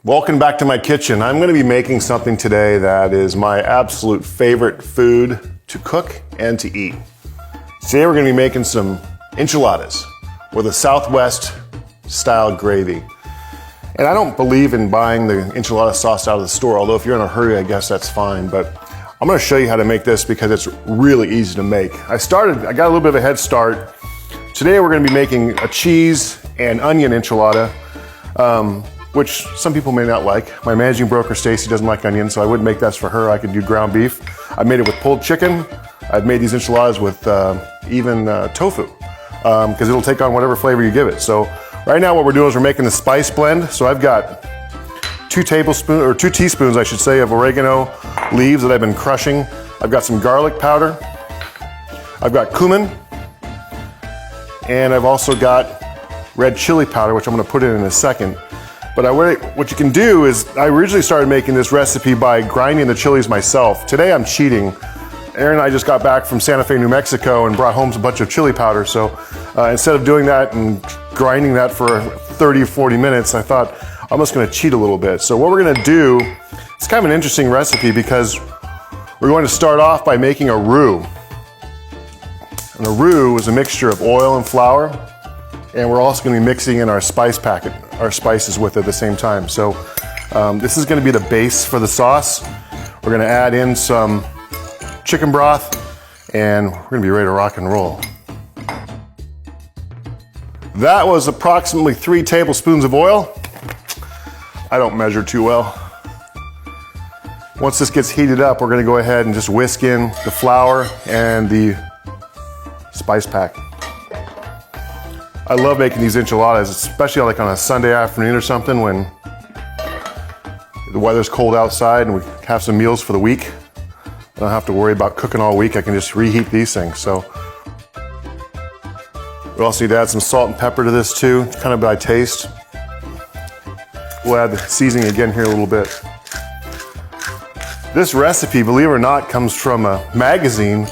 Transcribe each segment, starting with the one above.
Welcome back to my kitchen. I'm going to be making something today that is my absolute favorite food to cook and to eat. Today we're going to be making some enchiladas with a Southwest style gravy. And I don't believe in buying the enchilada sauce out of the store, although if you're in a hurry, I guess that's fine. But I'm going to show you how to make this because it's really easy to make. I got a little bit of a head start. Today we're going to be making a cheese and onion enchilada. Which some people may not like. My managing broker, Stacy, doesn't like onions, so I wouldn't make that for her. I could do ground beef. I made it with pulled chicken. I've made these enchiladas with even tofu, because it'll take on whatever flavor you give it. So right now what we're doing is we're making the spice blend. So I've got 2 teaspoons, I should say, of oregano leaves that I've been crushing. I've got some garlic powder. I've got cumin. And I've also got red chili powder, which I'm gonna put in a second. But what you can do is, I originally started making this recipe by grinding the chilies myself. Today I'm cheating. Aaron and I just got back from Santa Fe, New Mexico and brought home a bunch of chili powder. So instead of doing that and grinding that for 30 or 40 minutes, I thought I'm just gonna cheat a little bit. So what we're gonna do, it's kind of an interesting recipe because we're going to start off by making a roux. And a roux is a mixture of oil and flour. And we're also gonna be mixing in our spice packet, our spices with it at the same time. So this is gonna be the base for the sauce. We're gonna add in some chicken broth and we're gonna be ready to rock and roll. That was approximately 3 tablespoons of oil. I don't measure too well. Once this gets heated up, we're gonna go ahead and just whisk in the flour and the spice pack. I love making these enchiladas, especially like on a Sunday afternoon or something when the weather's cold outside and we have some meals for the week. I don't have to worry about cooking all week. I can just reheat these things. So we also need to add some salt and pepper to this too, kind of by taste. We'll add the seasoning again here a little bit. This recipe, believe it or not, comes from a magazine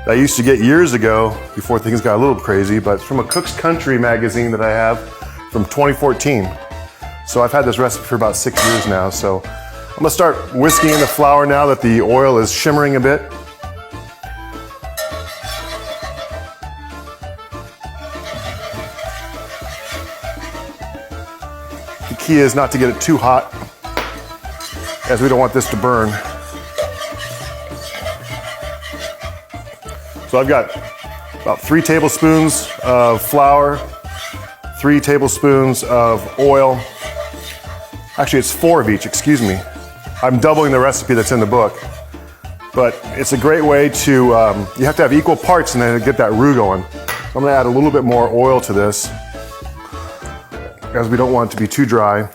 I used to get years ago before things got a little crazy, but it's from a Cook's Country magazine that I have from 2014. So I've had this recipe for about 6 years now. So I'm gonna start whisking in the flour now that the oil is shimmering a bit. The key is not to get it too hot, as we don't want this to burn. So I've got about 3 tablespoons of flour, 3 tablespoons of oil. Actually, it's 4 of each, excuse me. I'm doubling the recipe that's in the book. But it's a great way to, you have to have equal parts and then get that roux going. So I'm gonna add a little bit more oil to this, as we don't want it to be too dry,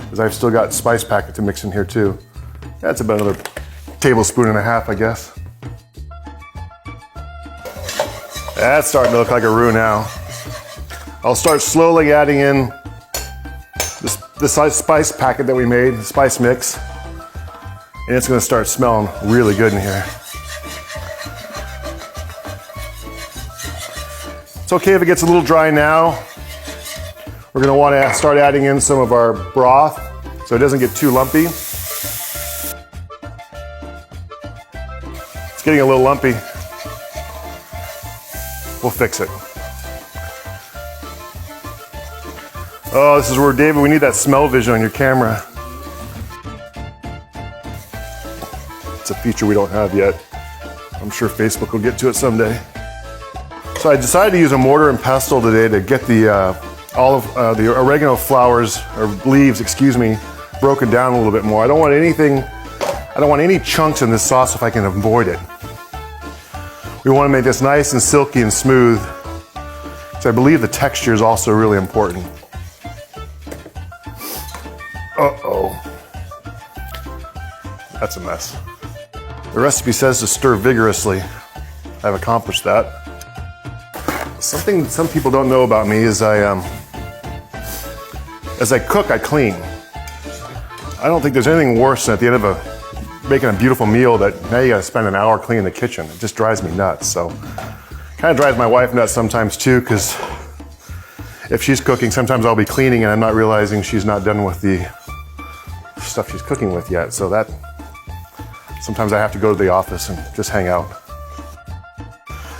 because I've still got spice packet to mix in here too. That's about another 1.5 tablespoons, I guess. That's starting to look like a roux now. I'll start slowly adding in this spice packet that we made, the spice mix, and it's gonna start smelling really good in here. It's okay if it gets a little dry now. We're gonna wanna start adding in some of our broth so it doesn't get too lumpy. It's getting a little lumpy. We'll fix it. Oh, this is where, David, we need that smell vision on your camera. It's a feature we don't have yet. I'm sure Facebook will get to it someday. So I decided to use a mortar and pestle today to get the the oregano flowers, or leaves, excuse me, broken down a little bit more. I don't want any chunks in this sauce if I can avoid it. We want to make this nice and silky and smooth, so I believe the texture is also really important. Uh-oh. That's a mess. The recipe says to stir vigorously. I've accomplished that. Something some people don't know about me is as I cook, I clean. I don't think there's anything worse than at the end of making a beautiful meal that now you gotta spend an hour cleaning the kitchen. It just drives me nuts. So, kind of drives my wife nuts sometimes too, because if she's cooking, sometimes I'll be cleaning and I'm not realizing she's not done with the stuff she's cooking with yet, so that sometimes I have to go to the office and just hang out.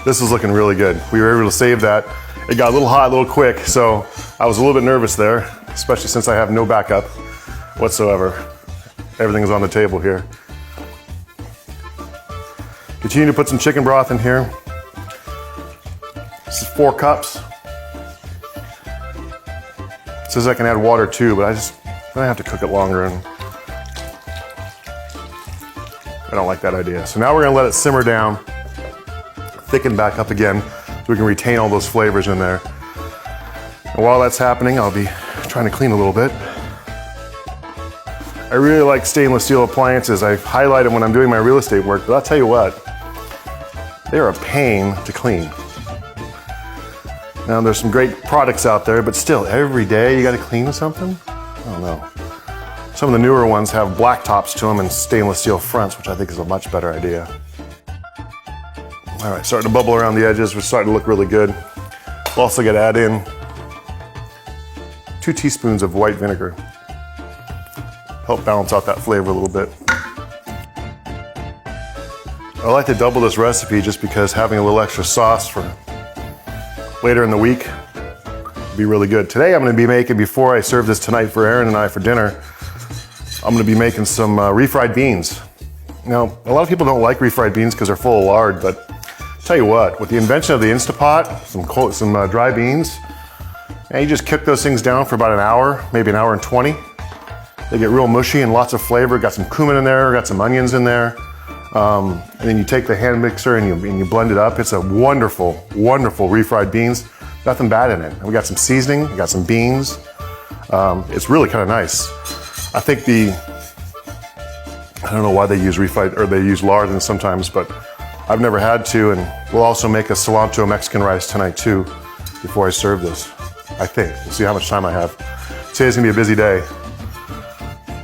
This is looking really good. We were able to save that. It got a little hot, a little quick, so I was a little bit nervous there, especially since I have no backup whatsoever. Everything is on the table here. Continue to put some chicken broth in here. This is 4 cups. It says I can add water too, but I have to cook it longer, and I don't like that idea. So now we're gonna let it simmer down, thicken back up again, so we can retain all those flavors in there. And while that's happening, I'll be trying to clean a little bit. I really like stainless steel appliances. I highlight them when I'm doing my real estate work, but I'll tell you what, they're a pain to clean. Now there's some great products out there, but still, every day you gotta clean something? I don't know. Some of the newer ones have black tops to them and stainless steel fronts, which I think is a much better idea. All right, starting to bubble around the edges. We're starting to look really good. We'll also gotta add in 2 teaspoons of white vinegar. Help balance out that flavor a little bit. I like to double this recipe just because having a little extra sauce for later in the week would be really good. Today I'm gonna be making, before I serve this tonight for Aaron and I for dinner, I'm gonna be making some refried beans. Now, a lot of people don't like refried beans because they're full of lard, but tell you what, with the invention of the Instapot, some dry beans, and you just cook those things down for about an hour, maybe an hour and 20. They get real mushy and lots of flavor. Got some cumin in there, got some onions in there. And then you take the hand mixer and you blend it up. It's a wonderful, wonderful refried beans. Nothing bad in it. And we got some seasoning, we got some beans. It's really kind of nice. I think I don't know why they use refried, or they use lard in sometimes, but I've never had to. And we'll also make a cilantro Mexican rice tonight too, before I serve this. I think. We'll see how much time I have. Today's gonna be a busy day.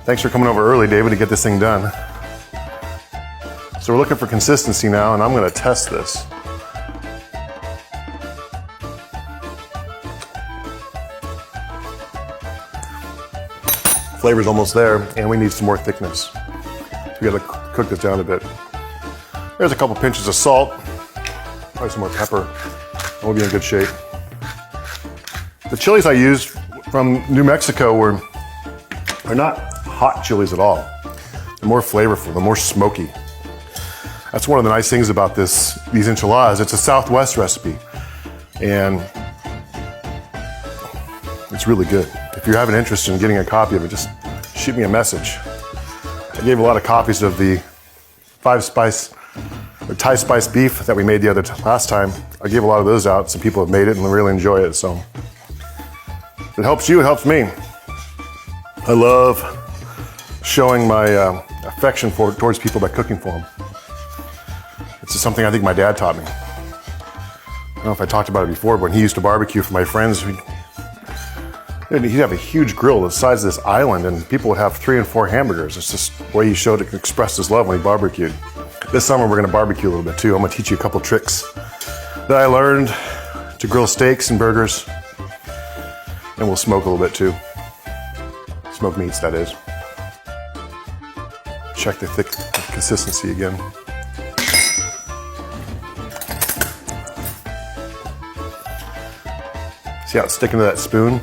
Thanks for coming over early, David, to get this thing done. So we're looking for consistency now, and I'm gonna test this. Flavor's almost there, and we need some more thickness. So we gotta cook this down a bit. There's a couple pinches of salt, probably some more pepper, and we'll be in good shape. The chilies I used from New Mexico are not hot chilies at all. They're more flavorful, they're more smoky. That's one of the nice things about these enchiladas. It's a Southwest recipe, and it's really good. If you have an interest in getting a copy of it, just shoot me a message. I gave a lot of copies of the 5-spice or Thai spice beef that we made last time. I gave a lot of those out. Some people have made it and really enjoy it, so if it helps you, it helps me. I love showing my affection towards people by cooking for them. It's just something I think my dad taught me. I don't know if I talked about it before, but when he used to barbecue for my friends, he'd have a huge grill the size of this island, and people would have 3 and 4 hamburgers. It's just the way he expressed his love when he barbecued. This summer we're gonna barbecue a little bit too. I'm gonna teach you a couple tricks that I learned to grill steaks and burgers, and we'll smoke a little bit too. Smoked meats, that is. Check the thick consistency again. See how it's sticking to that spoon?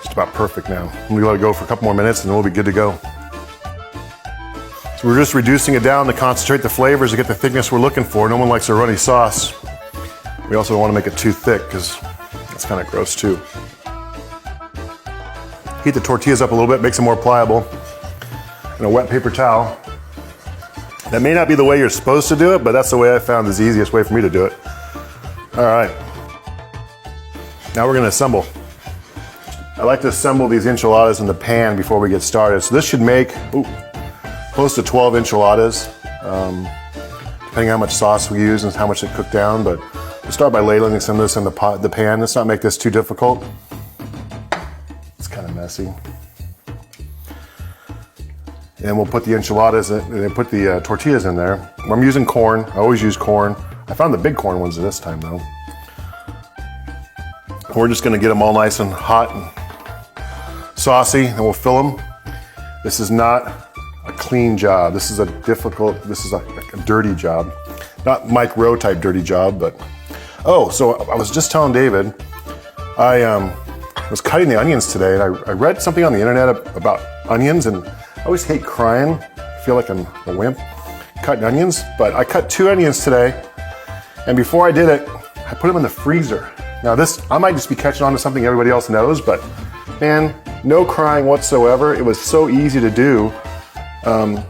Just about perfect now. I'm gonna let it go for a couple more minutes and then we'll be good to go. So we're just reducing it down to concentrate the flavors to get the thickness we're looking for. No one likes a runny sauce. We also don't want to make it too thick because that's kind of gross too. Heat the tortillas up a little bit, makes them more pliable. And a wet paper towel. That may not be the way you're supposed to do it, but that's the way I found is the easiest way for me to do it. All right. Now we're gonna assemble. I like to assemble these enchiladas in the pan before we get started. So this should make close to 12 enchiladas, depending on how much sauce we use and how much it cooked down. But we'll start by ladling some of this in the pan. Let's not make this too difficult. It's kind of messy. And we'll put the enchiladas and put the tortillas in there. I'm using corn. I always use corn. I found the big corn ones this time though. We're just gonna get them all nice and hot and saucy, and we'll fill them. This is not a clean job. This is a dirty job. Not Mike Rowe type dirty job, but, oh, so I was just telling David, I was cutting the onions today, and I read something on the internet about onions, and I always hate crying. I feel like I'm a wimp cutting onions, but I cut 2 onions today, and before I did it, I put them in the freezer. Now this, I might just be catching on to something everybody else knows, but man, no crying whatsoever. It was so easy to do. I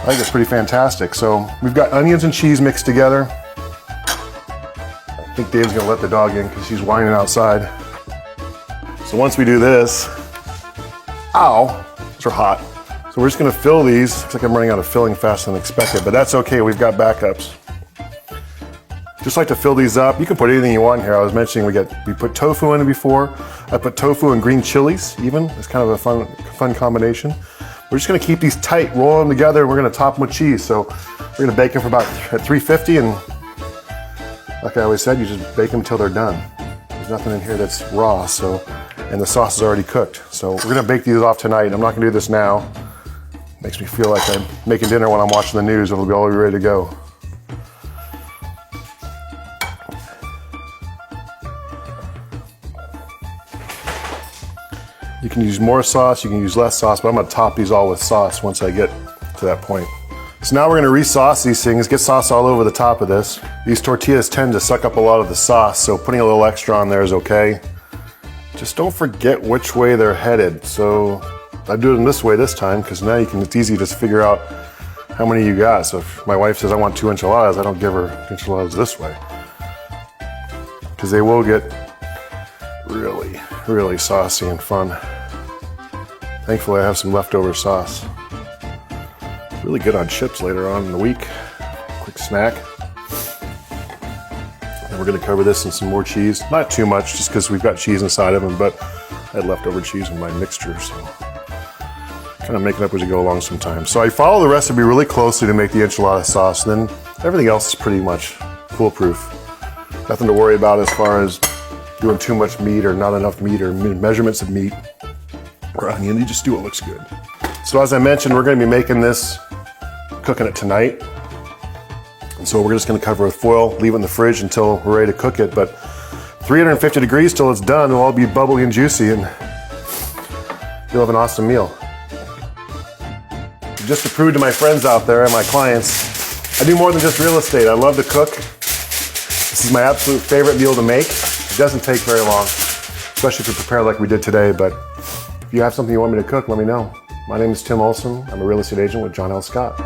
think it's pretty fantastic. So we've got onions and cheese mixed together. I think Dave's gonna let the dog in because she's whining outside. So once we do this, ow, those are hot. So we're just gonna fill these. Looks like I'm running out of filling faster than expected, but that's okay, we've got backups. Just like to fill these up. You can put anything you want in here. I was mentioning we put tofu in it before. I put tofu and green chilies even. It's kind of a fun combination. We're just gonna keep these tight, roll them together, and we're gonna top them with cheese. So we're gonna bake them for about at 350, and like I always said, you just bake them until they're done. There's nothing in here that's raw, and the sauce is already cooked. So we're gonna bake these off tonight. I'm not gonna do this now. Makes me feel like I'm making dinner when I'm watching the news. It'll be all ready to go. You can use more sauce, you can use less sauce, but I'm gonna top these all with sauce once I get to that point. So now we're gonna re-sauce these things, get sauce all over the top of this. These tortillas tend to suck up a lot of the sauce, so putting a little extra on there is okay. Just don't forget which way they're headed. So I do them this way this time, because now it's easy to figure out how many you got. So if my wife says I want 2 enchiladas, I don't give her enchiladas this way. Because they will get really, really saucy and fun. Thankfully, I have some leftover sauce. Really good on chips later on in the week. Quick snack. And we're gonna cover this in some more cheese. Not too much, just because we've got cheese inside of them, but I had leftover cheese in my mixture, so kind of make it up as you go along sometimes. So I follow the recipe really closely to make the enchilada sauce, then everything else is pretty much foolproof. Nothing to worry about as far as doing too much meat or not enough meat or measurements of meat or onion. You just do what looks good. So as I mentioned, we're gonna be making this, cooking it tonight. And so we're just gonna cover with foil, leave it in the fridge until we're ready to cook it. But 350 degrees till it's done, it'll all be bubbly and juicy, and you'll have an awesome meal. Just to prove to my friends out there and my clients, I do more than just real estate. I love to cook. This is my absolute favorite meal to make. It doesn't take very long, especially if you prepare like we did today, but if you have something you want me to cook, let me know. My name is Tim Olson. I'm a real estate agent with John L. Scott.